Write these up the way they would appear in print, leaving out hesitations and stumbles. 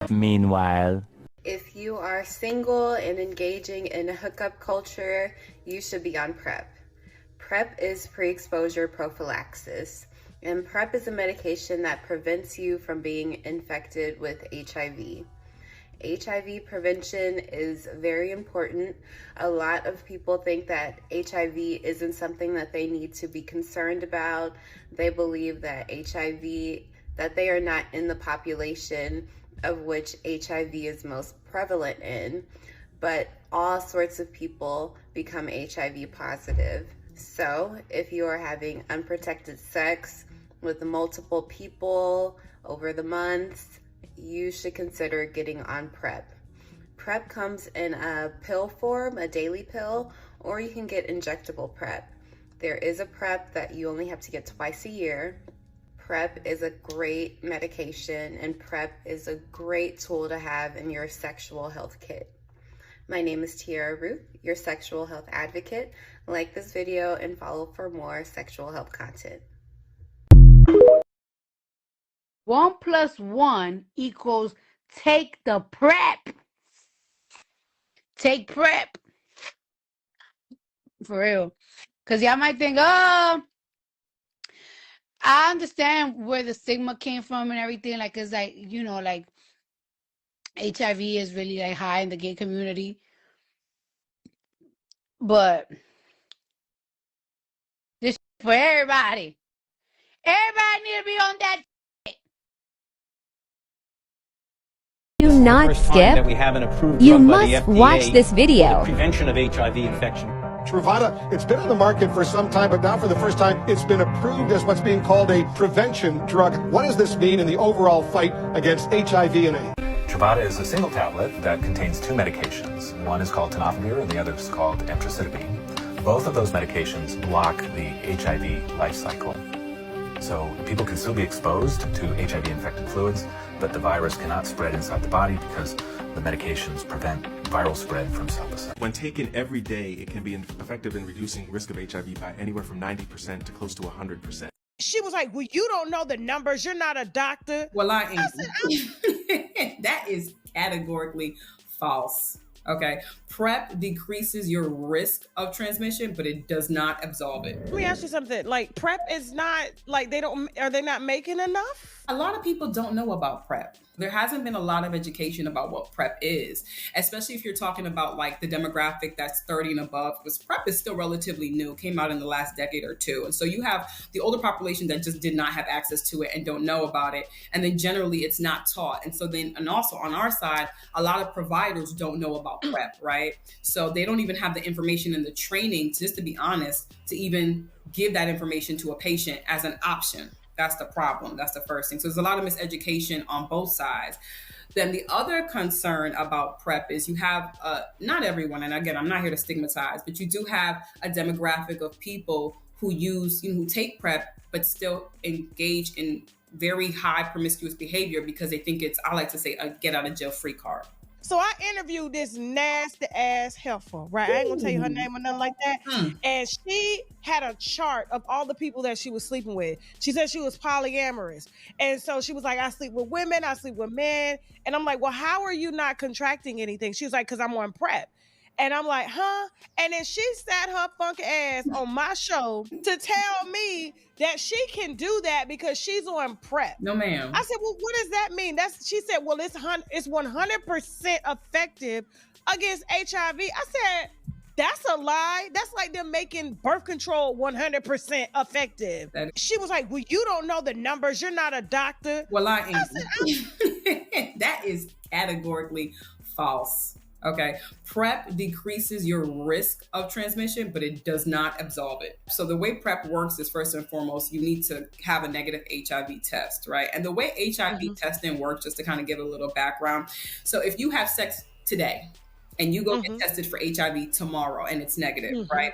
Meanwhile, If you are single and engaging in hookup culture, you should be on PrEP. PrEP is pre-exposure prophylaxis, and PrEP is a medication that prevents you from being infected with HIV. HIV prevention is very important. A lot of people think that HIV isn't something that they need to be concerned about. They believe that that they are not in the population of which HIV is most prevalent in, but all sorts of people become HIV positive. So if you are having unprotected sex with multiple people over the months, you should consider getting on PrEP. PrEP comes in a pill form, a daily pill, or you can get injectable PrEP. There is a PrEP that you only have to get twice a year. PrEP is a great medication, and PrEP is a great tool to have in your sexual health kit. My name is Tiara Ruth, your sexual health advocate. Like this video and follow for more sexual health content. 1 + 1 = take the PrEP. Take PrEP. For real. Because y'all might think, oh, I understand where the stigma came from and everything. Like, it's like, you know, like HIV is really like high in the gay community. But this for everybody. Everybody need to be on that. Do not skip. We have an approved You drug by the must FDA watch this for video. the prevention of HIV infection. Truvada, it's been on the market for some time, but now for the first time, it's been approved as what's being called a prevention drug. What does this mean in the overall fight against HIV and AIDS? Truvada is a single tablet that contains two medications. One is called tenofovir and the other is called emtricitabine. Both of those medications block the HIV life cycle. So people can still be exposed to HIV-infected fluids, but the virus cannot spread inside the body because the medications prevent viral spread from cell to cell. When taken every day, it can be effective in reducing risk of HIV by anywhere from 90% to close to 100%. She was like, well, you don't know the numbers. You're not a doctor. Well, I am. That is categorically false. Okay. PrEP decreases your risk of transmission, but it does not absolve it. Let me ask you something. Like, PrEP is not, like, are they not making enough? A lot of people don't know about PrEP. There hasn't been a lot of education about what PrEP is, especially if you're talking about like the demographic that's 30 and above, because PrEP is still relatively new, came out in the last decade or two. And so you have the older population that just did not have access to it and don't know about it. And then generally it's not taught. And so then, and also on our side, a lot of providers don't know about PrEP, right? So they don't even have the information and the training, just to be honest, to even give that information to a patient as an option. That's the problem. That's the first thing. So there's a lot of miseducation on both sides. Then the other concern about PrEP is you have, not everyone, and again, I'm not here to stigmatize, but you do have a demographic of people who who take PrEP, but still engage in very high promiscuous behavior because they think it's, I like to say, a get out of jail free card. So I interviewed this nasty ass heifer, right? I ain't gonna tell you her name or nothing like that. And she had a chart of all the people that she was sleeping with. She said she was polyamorous. And so she was like, I sleep with women, I sleep with men. And I'm like, well, how are you not contracting anything? She was like, because I'm on PrEP. And I'm like, huh? And then she sat her funky ass on my show to tell me that she can do that because she's on PrEP. No, ma'am. I said, well, what does that mean? She said, well, it's 100% effective against HIV. I said, that's a lie. That's like them making birth control 100% effective. She was like, well, you don't know the numbers. You're not a doctor. Well, I am. That is categorically false. Okay. PrEP decreases your risk of transmission, but it does not absolve it. So the way PrEP works is, first and foremost, you need to have a negative HIV test, right? And the way HIV testing works, just to kind of give a little background. So if you have sex today and you go get tested for HIV tomorrow and it's negative, right?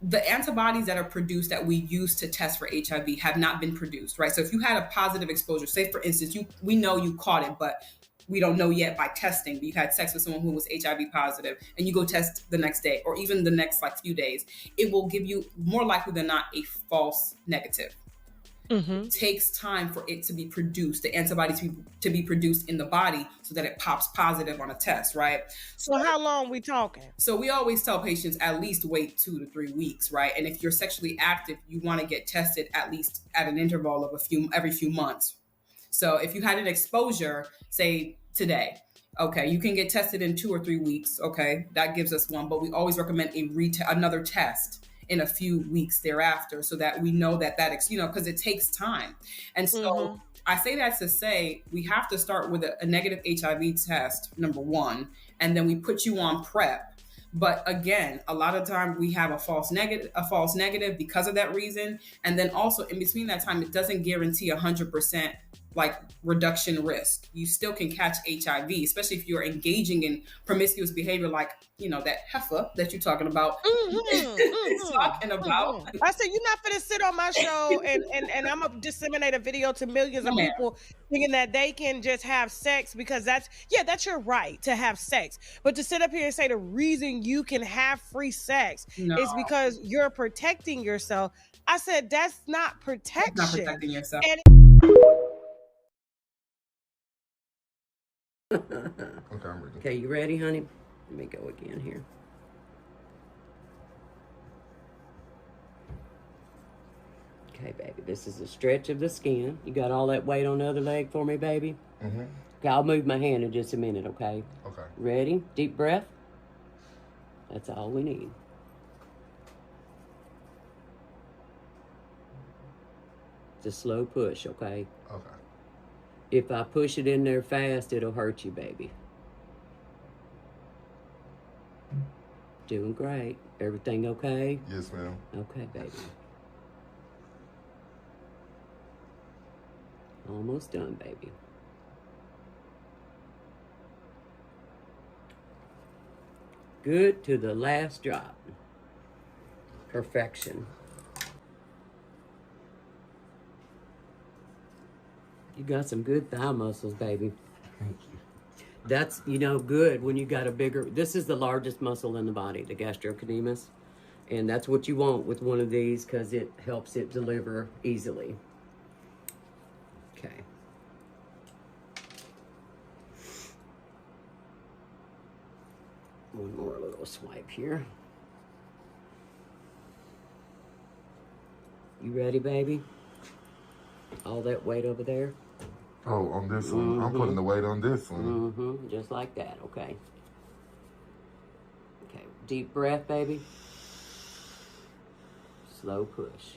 The antibodies that are produced that we use to test for HIV have not been produced, right? So if you had a positive exposure, say for instance, we know you caught it, but we don't know yet by testing, but you had sex with someone who was HIV positive and you go test the next day or even the next few days, it will give you more likely than not a false negative. It takes time for it to be produced, the antibodies to be produced in the body so that it pops positive on a test, right? So how long we talking? So we always tell patients at least wait 2 to 3 weeks, right? And if you're sexually active, you want to get tested at least at an interval of every few months. So if you had an exposure, say today, okay, you can get tested in 2 or 3 weeks. Okay, that gives us one, but we always recommend another test in a few weeks thereafter, so that we know that because it takes time. And so I say that to say we have to start with a negative HIV test, number one, and then we put you on PrEP. But again, a lot of time we have a false negative because of that reason. And then also in between that time, it doesn't guarantee 100% like reduction risk. You still can catch HIV, especially if you're engaging in promiscuous behavior, like, that heifer that you're talking about. Talking about. I said, you're not going to sit on my show and I'm going to disseminate a video to millions of people thinking that they can just have sex because that's your right to have sex. But to sit up here and say the reason you can have free sex is because you're protecting yourself. I said, that's not protection. That's not protecting yourself. Okay, you ready, honey? Let me go again here. Okay, baby, this is a stretch of the skin. You got all that weight on the other leg for me, baby? Okay, I'll move my hand in just a minute, okay? Okay. Ready? Deep breath. That's all we need. It's a slow push, okay? Okay. If I push it in there fast, it'll hurt you, baby. Doing great. Everything okay? Yes, ma'am. Okay, baby. Almost done, baby. Good to the last drop. Perfection. You got some good thigh muscles, baby. Thank you. That's, good when you got a bigger, this is the largest muscle in the body, the gastrocnemius. And that's what you want with one of these because it helps it deliver easily. Okay. One more little swipe here. You ready, baby? All that weight over there? Oh, on this one. I'm putting the weight on this one. Just like that, okay. Okay, deep breath, baby. Slow push.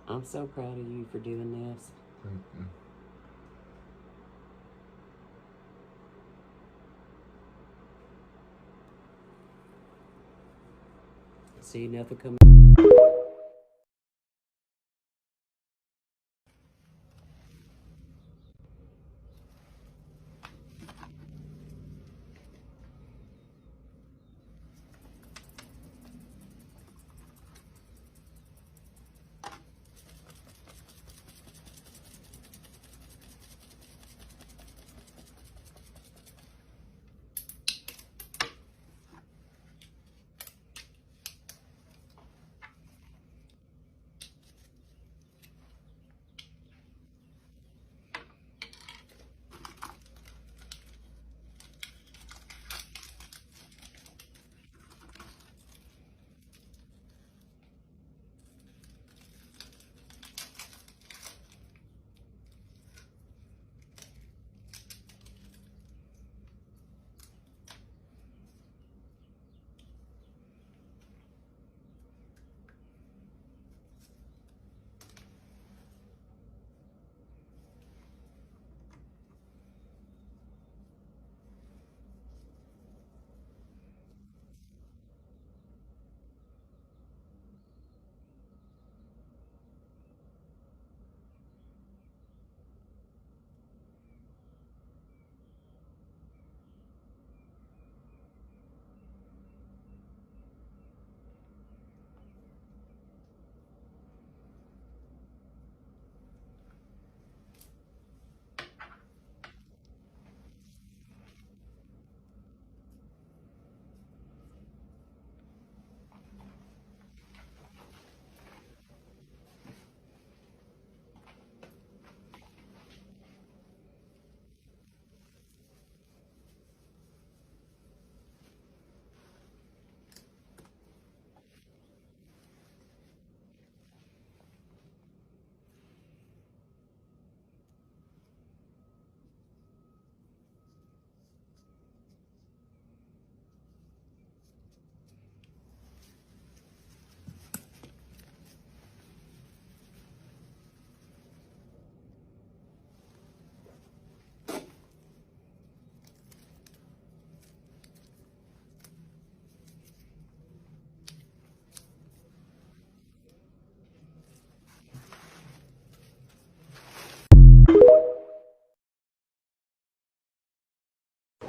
I'm so proud of you for doing this. Thank you. See, nothing coming.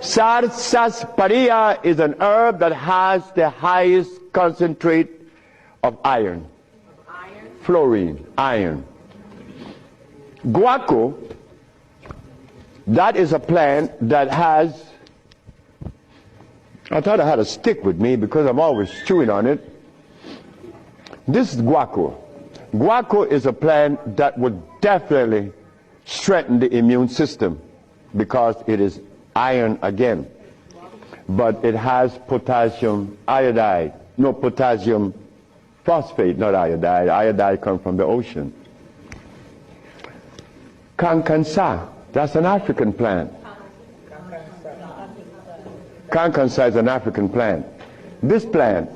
Sarsaparilla is an herb that has the highest concentrate of iron. Fluorine, iron. Guaco, that is a plant that has, I thought I had a stick with me because I'm always chewing on it. This is guaco. Guaco is a plant that would definitely strengthen the immune system because it is iron again. But it has potassium iodide, no, potassium phosphate, not iodide. Iodide comes from the ocean. Kankansa, that's an African plant. Kankansa is an African plant. This plant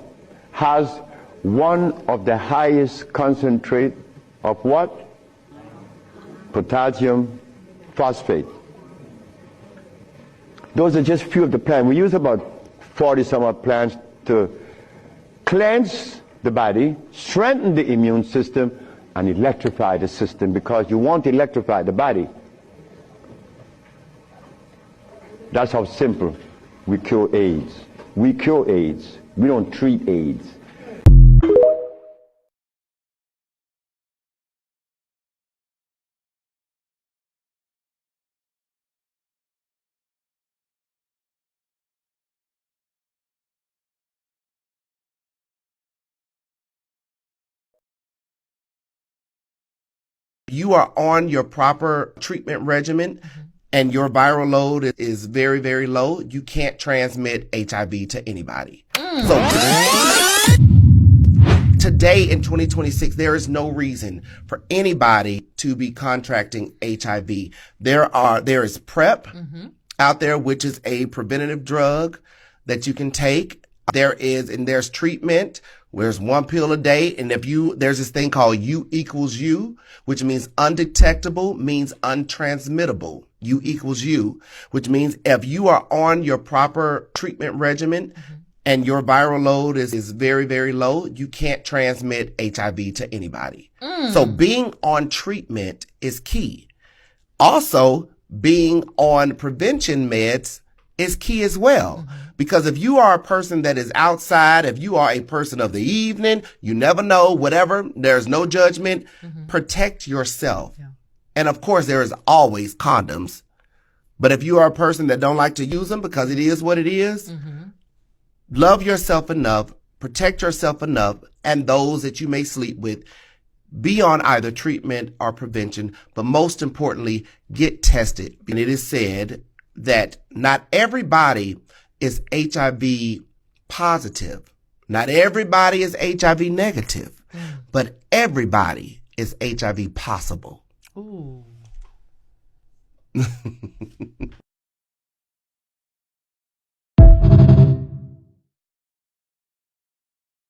has one of the highest concentrate of what? Potassium phosphate. Those are just few of the plants. We use about 40 some odd plants to cleanse the body, strengthen the immune system, and electrify the system, because you want to electrify the body. That's how simple we cure AIDS. We cure AIDS. We don't treat AIDS. You are on your proper treatment regimen and your viral load is very, very low, you can't transmit HIV to anybody. So today in 2026, there is no reason for anybody to be contracting HIV. There is PrEP out there, which is a preventative drug that you can take. There's treatment. There's one pill a day, and there's this thing called U equals U, which means undetectable, means untransmittable. U equals U, which means if you are on your proper treatment regimen and your viral load is very, very low, you can't transmit HIV to anybody. So being on treatment is key. Also, being on prevention meds is key as well. Because if you are a person that is outside, if you are a person of the evening, you never know, whatever, there's no judgment, protect yourself. Yeah. And of course, there is always condoms. But if you are a person that don't like to use them because it is what it is, love yourself enough, protect yourself enough, and those that you may sleep with, be on either treatment or prevention, but most importantly, get tested. And it is said that not everybody is HIV positive. Not everybody is HIV negative, but everybody is HIV possible. Ooh.